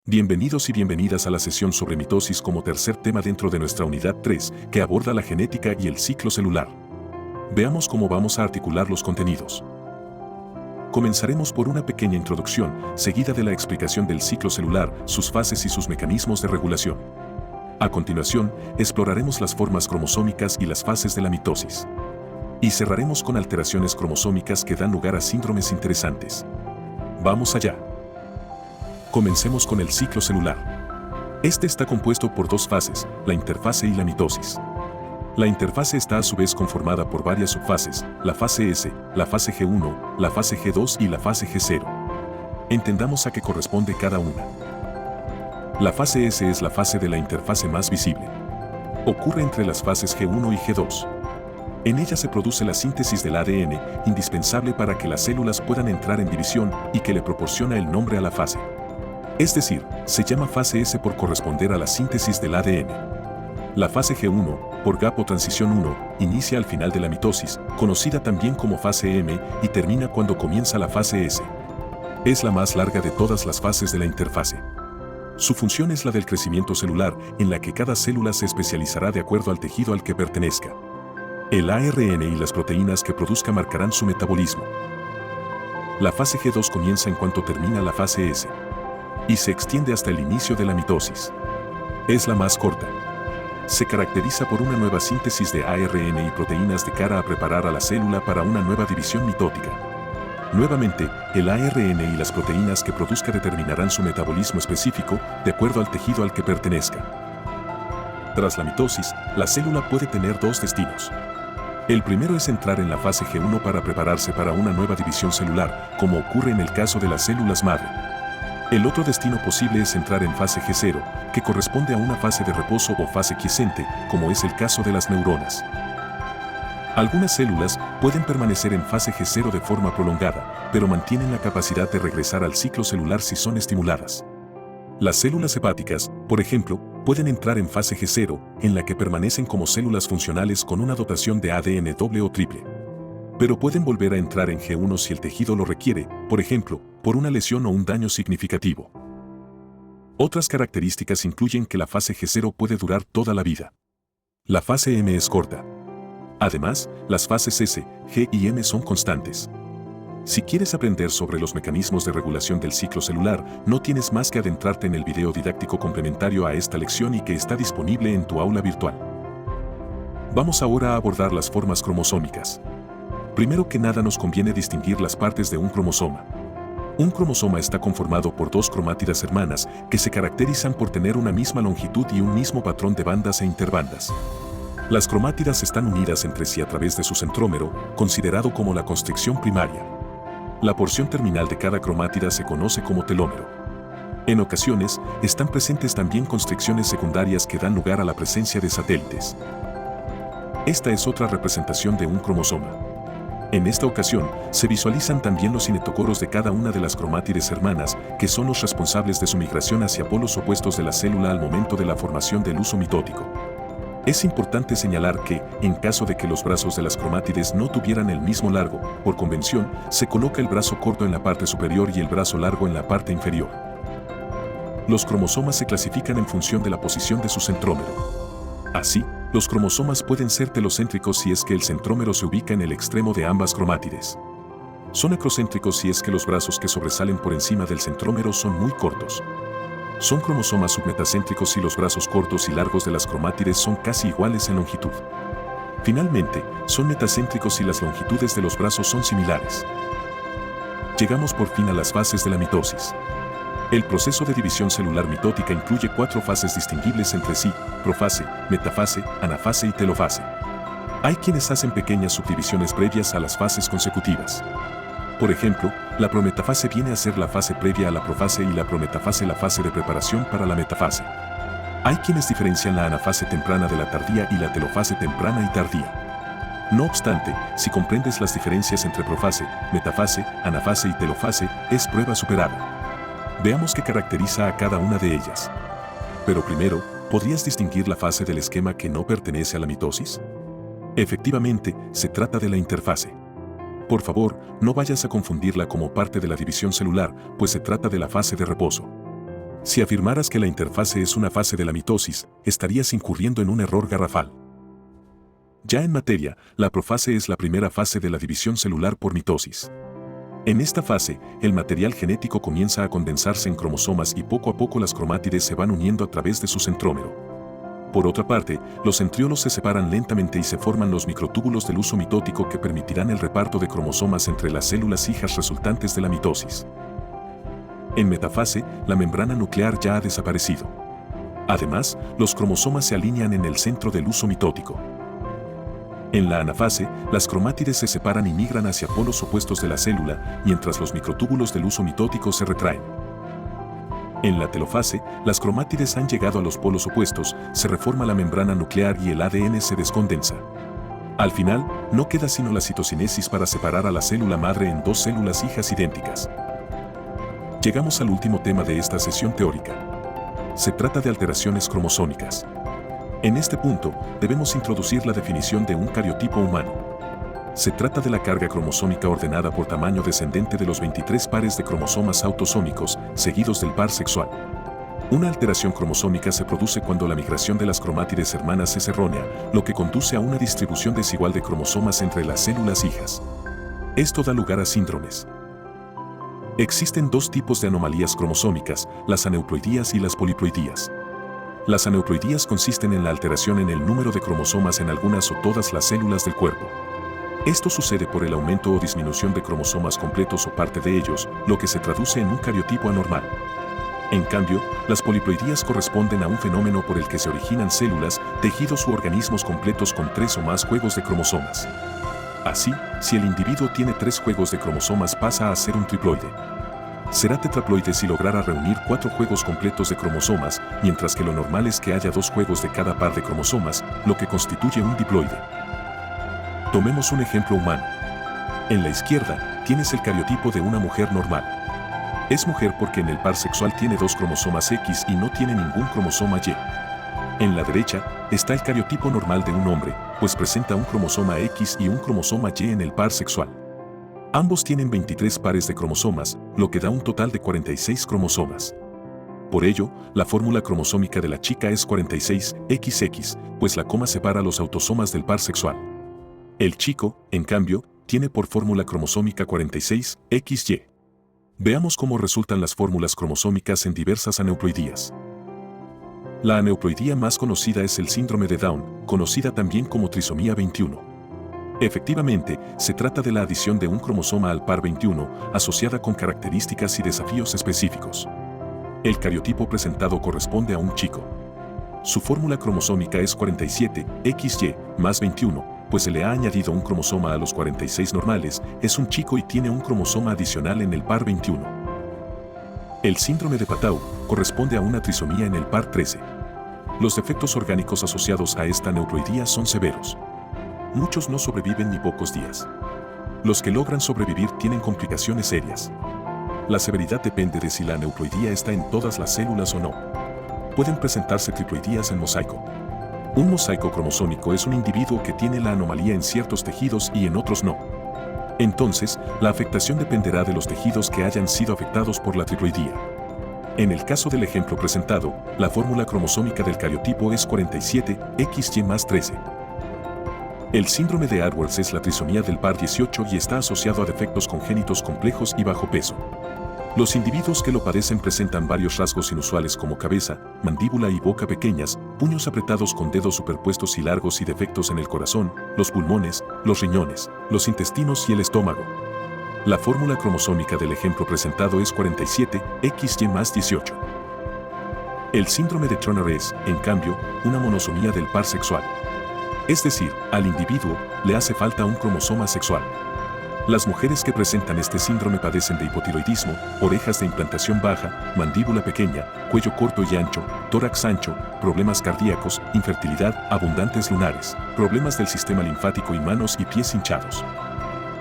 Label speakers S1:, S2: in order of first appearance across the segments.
S1: Bienvenidos y bienvenidas a la sesión sobre mitosis como tercer tema dentro de nuestra unidad 3, que aborda la genética y el ciclo celular. Veamos cómo vamos a articular los contenidos. Comenzaremos por una pequeña introducción, seguida de la explicación del ciclo celular, sus fases y sus mecanismos de regulación. A continuación, exploraremos las formas cromosómicas y las fases de la mitosis. Y cerraremos con alteraciones cromosómicas que dan lugar a síndromes interesantes. Vamos allá. Comencemos con el ciclo celular. Este está compuesto por dos fases, la interfase y la mitosis. La interfase está a su vez conformada por varias subfases, la fase S, la fase G1, la fase G2 y la fase G0. Entendamos a qué corresponde cada una. La fase S es la fase de la interfase más visible. Ocurre entre las fases G1 y G2. En ella se produce la síntesis del ADN, indispensable para que las células puedan entrar en división y que le proporciona el nombre a la fase. Es decir, se llama fase S por corresponder a la síntesis del ADN. La fase G1, por gap o transición 1, inicia al final de la mitosis, conocida también como fase M, y termina cuando comienza la fase S. Es la más larga de todas las fases de la interfase. Su función es la del crecimiento celular, en la que cada célula se especializará de acuerdo al tejido al que pertenezca. El ARN y las proteínas que produzca marcarán su metabolismo. La fase G2 comienza en cuanto termina la fase S. Y se extiende hasta el inicio de la mitosis. Es la más corta. Se caracteriza por una nueva síntesis de ARN y proteínas de cara a preparar a la célula para una nueva división mitótica. Nuevamente, el ARN y las proteínas que produzca determinarán su metabolismo específico de acuerdo al tejido al que pertenezca. Tras la mitosis, la célula puede tener dos destinos. El primero es entrar en la fase G1 para prepararse para una nueva división celular, como ocurre en el caso de las células madre. El otro destino posible es entrar en fase G0, que corresponde a una fase de reposo o fase quiescente, como es el caso de las neuronas. Algunas células pueden permanecer en fase G0 de forma prolongada, pero mantienen la capacidad de regresar al ciclo celular si son estimuladas. Las células hepáticas, por ejemplo, pueden entrar en fase G0, en la que permanecen como células funcionales con una dotación de ADN doble o triple. Pero pueden volver a entrar en G1 si el tejido lo requiere, por ejemplo, por una lesión o un daño significativo. Otras características incluyen que la fase G0 puede durar toda la vida. La fase M es corta. Además, las fases S, G y M son constantes. Si quieres aprender sobre los mecanismos de regulación del ciclo celular, no tienes más que adentrarte en el video didáctico complementario a esta lección y que está disponible en tu aula virtual. Vamos ahora a abordar las formas cromosómicas. Primero que nada nos conviene distinguir las partes de un cromosoma. Un cromosoma está conformado por dos cromátidas hermanas que se caracterizan por tener una misma longitud y un mismo patrón de bandas e interbandas. Las cromátidas están unidas entre sí a través de su centrómero, considerado como la constricción primaria. La porción terminal de cada cromátida se conoce como telómero. En ocasiones, están presentes también constricciones secundarias que dan lugar a la presencia de satélites. Esta es otra representación de un cromosoma. En esta ocasión, se visualizan también los cinetocoros de cada una de las cromátides hermanas, que son los responsables de su migración hacia polos opuestos de la célula al momento de la formación del huso mitótico. Es importante señalar que, en caso de que los brazos de las cromátides no tuvieran el mismo largo, por convención, se coloca el brazo corto en la parte superior y el brazo largo en la parte inferior. Los cromosomas se clasifican en función de la posición de su centrómero. Así, los cromosomas pueden ser telocéntricos si es que el centrómero se ubica en el extremo de ambas cromátides. Son acrocéntricos si es que los brazos que sobresalen por encima del centrómero son muy cortos. Son cromosomas submetacéntricos si los brazos cortos y largos de las cromátides son casi iguales en longitud. Finalmente, son metacéntricos si las longitudes de los brazos son similares. Llegamos por fin a las fases de la mitosis. El proceso de división celular mitótica incluye 4 fases distinguibles entre sí: profase, metafase, anafase y telofase. Hay quienes hacen pequeñas subdivisiones previas a las fases consecutivas. Por ejemplo, la prometafase viene a ser la fase previa a la profase y la prometafase la fase de preparación para la metafase. Hay quienes diferencian la anafase temprana de la tardía y la telofase temprana y tardía. No obstante, si comprendes las diferencias entre profase, metafase, anafase y telofase, es prueba superada. Veamos qué caracteriza a cada una de ellas. Pero primero, ¿podrías distinguir la fase del esquema que no pertenece a la mitosis? Efectivamente, se trata de la interfase. Por favor, no vayas a confundirla como parte de la división celular, pues se trata de la fase de reposo. Si afirmaras que la interfase es una fase de la mitosis, estarías incurriendo en un error garrafal. Ya en materia, la profase es la primera fase de la división celular por mitosis. En esta fase, el material genético comienza a condensarse en cromosomas y poco a poco las cromátides se van uniendo a través de su centrómero. Por otra parte, los centriolos se separan lentamente y se forman los microtúbulos del uso mitótico que permitirán el reparto de cromosomas entre las células hijas resultantes de la mitosis. En metafase, la membrana nuclear ya ha desaparecido. Además, los cromosomas se alinean en el centro del uso mitótico. En la anafase, las cromátides se separan y migran hacia polos opuestos de la célula, mientras los microtúbulos del uso mitótico se retraen. En la telofase, las cromátides han llegado a los polos opuestos, se reforma la membrana nuclear y el ADN se descondensa. Al final, no queda sino la citocinesis para separar a la célula madre en dos células hijas idénticas. Llegamos al último tema de esta sesión teórica. Se trata de alteraciones cromosómicas. En este punto, debemos introducir la definición de un cariotipo humano. Se trata de la carga cromosómica ordenada por tamaño descendente de los 23 pares de cromosomas autosómicos, seguidos del par sexual. Una alteración cromosómica se produce cuando la migración de las cromátides hermanas es errónea, lo que conduce a una distribución desigual de cromosomas entre las células hijas. Esto da lugar a síndromes. Existen dos tipos de anomalías cromosómicas, las aneuploidías y las poliploidías. Las aneuploidías consisten en la alteración en el número de cromosomas en algunas o todas las células del cuerpo. Esto sucede por el aumento o disminución de cromosomas completos o parte de ellos, lo que se traduce en un cariotipo anormal. En cambio, las poliploidías corresponden a un fenómeno por el que se originan células, tejidos u organismos completos con 3 o más juegos de cromosomas. Así, si el individuo tiene 3 juegos de cromosomas pasa a ser un triploide. Será tetraploide si lograra reunir 4 juegos completos de cromosomas, mientras que lo normal es que haya 2 juegos de cada par de cromosomas, lo que constituye un diploide. Tomemos un ejemplo humano. En la izquierda, tienes el cariotipo de una mujer normal. Es mujer porque en el par sexual tiene 2 cromosomas X y no tiene ningún cromosoma Y. En la derecha, está el cariotipo normal de un hombre, pues presenta un cromosoma X y un cromosoma Y en el par sexual. Ambos tienen 23 pares de cromosomas, lo que da un total de 46 cromosomas. Por ello, la fórmula cromosómica de la chica es 46XX, pues la coma separa los autosomas del par sexual. El chico, en cambio, tiene por fórmula cromosómica 46XY. Veamos cómo resultan las fórmulas cromosómicas en diversas aneuploidías. La aneuploidía más conocida es el síndrome de Down, conocida también como trisomía 21. Efectivamente, se trata de la adición de un cromosoma al par 21, asociada con características y desafíos específicos. El cariotipo presentado corresponde a un chico. Su fórmula cromosómica es 47XY más 21, pues se le ha añadido un cromosoma a los 46 normales, es un chico y tiene un cromosoma adicional en el par 21. El síndrome de Patau corresponde a una trisomía en el par 13. Los defectos orgánicos asociados a esta aneuploidía son severos. Muchos no sobreviven ni pocos días. Los que logran sobrevivir tienen complicaciones serias. La severidad depende de si la aneuploidía está en todas las células o no. Pueden presentarse triploidías en mosaico. Un mosaico cromosómico es un individuo que tiene la anomalía en ciertos tejidos y en otros no. Entonces, la afectación dependerá de los tejidos que hayan sido afectados por la triploidía. En el caso del ejemplo presentado, la fórmula cromosómica del cariotipo es 47XY más 13. El síndrome de Edwards es la trisomía del par 18 y está asociado a defectos congénitos complejos y bajo peso. Los individuos que lo padecen presentan varios rasgos inusuales como cabeza, mandíbula y boca pequeñas, puños apretados con dedos superpuestos y largos y defectos en el corazón, los pulmones, los riñones, los intestinos y el estómago. La fórmula cromosómica del ejemplo presentado es 47XY más 18. El síndrome de Turner es, en cambio, una monosomía del par sexual. Es decir, al individuo le hace falta un cromosoma sexual. Las mujeres que presentan este síndrome padecen de hipotiroidismo, orejas de implantación baja, mandíbula pequeña, cuello corto y ancho, tórax ancho, problemas cardíacos, infertilidad, abundantes lunares, problemas del sistema linfático y manos y pies hinchados.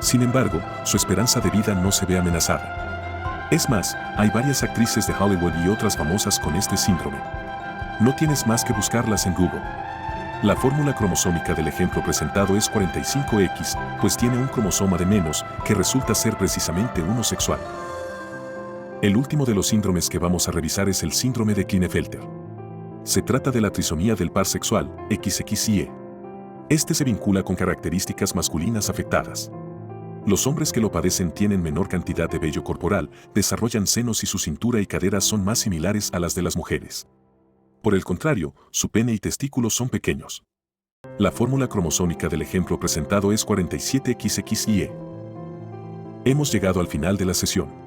S1: Sin embargo, su esperanza de vida no se ve amenazada. Es más, hay varias actrices de Hollywood y otras famosas con este síndrome. No tienes más que buscarlas en Google. La fórmula cromosómica del ejemplo presentado es 45X, pues tiene un cromosoma de menos, que resulta ser precisamente uno sexual. El último de los síndromes que vamos a revisar es el síndrome de Klinefelter. Se trata de la trisomía del par sexual, XXYY. Este se vincula con características masculinas afectadas. Los hombres que lo padecen tienen menor cantidad de vello corporal, desarrollan senos y su cintura y caderas son más similares a las de las mujeres. Por el contrario, su pene y testículos son pequeños. La fórmula cromosómica del ejemplo presentado es 47XXYY. Hemos llegado al final de la sesión.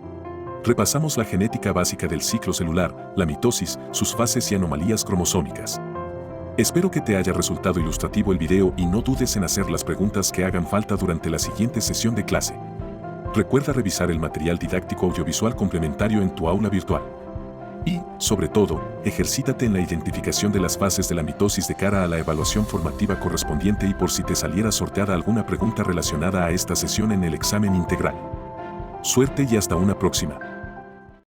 S1: Repasamos la genética básica del ciclo celular, la mitosis, sus fases y anomalías cromosómicas. Espero que te haya resultado ilustrativo el video y no dudes en hacer las preguntas que hagan falta durante la siguiente sesión de clase. Recuerda revisar el material didáctico audiovisual complementario en tu aula virtual. Y, sobre todo, ejercítate en la identificación de las fases de la mitosis de cara a la evaluación formativa correspondiente y por si te saliera sorteada alguna pregunta relacionada a esta sesión en el examen integral. Suerte y hasta una próxima.